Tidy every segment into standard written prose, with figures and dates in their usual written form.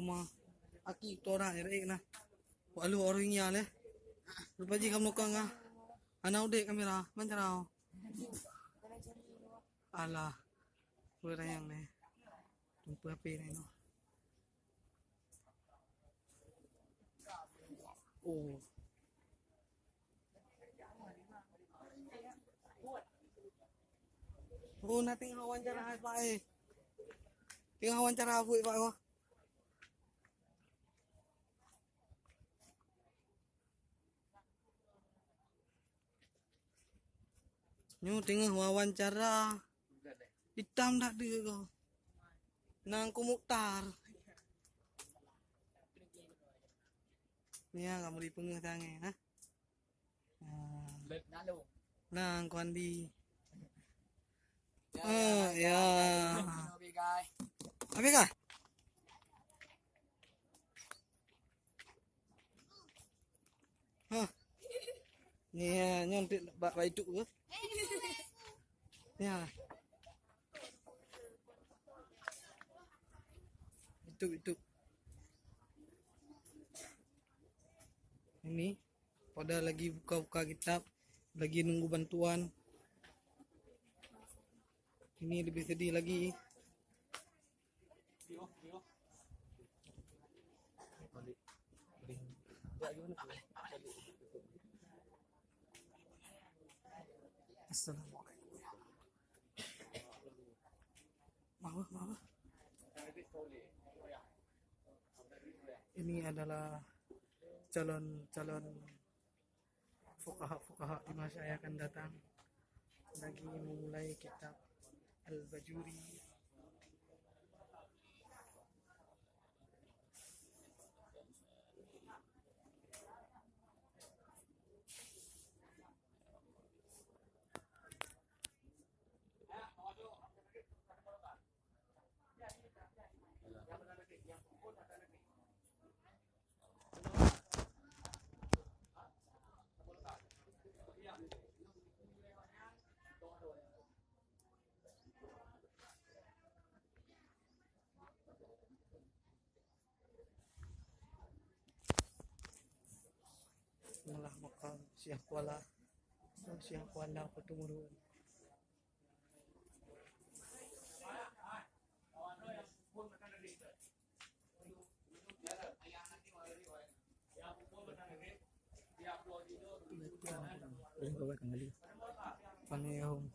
rumah. Aki tu orang air na. Walu orang nya le. Lepas ji kamu kang ah. Ana udik kamera, mancarau. Alah. Pura yang ni. Tumpu api ni no. Oh. Oh, na tengah wawancara Pak eh. Tengah wawancara Pak Pak. Nyu tengah wawancara. Hitam dak dia kau. Nang kumuktar. Nia kamu di pengeh tangan ha. Nang kondi. Ya. Apa kah? Nia nyontik bak itu ke? Ya. Itu. Ini pada lagi buka-buka kitab, lagi nunggu bantuan. Ini lebih sedih lagi. Assalamualaikum. Maaf. Ini adalah calon fuqaha di masa yang akan datang. Lagi memulai kitab Al-Bajuri. Malah makam Syekh Kuala Petumurun. Panayong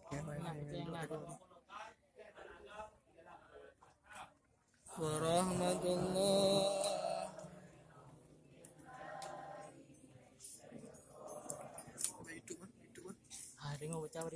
warahmatullah. Itu. Tengok baca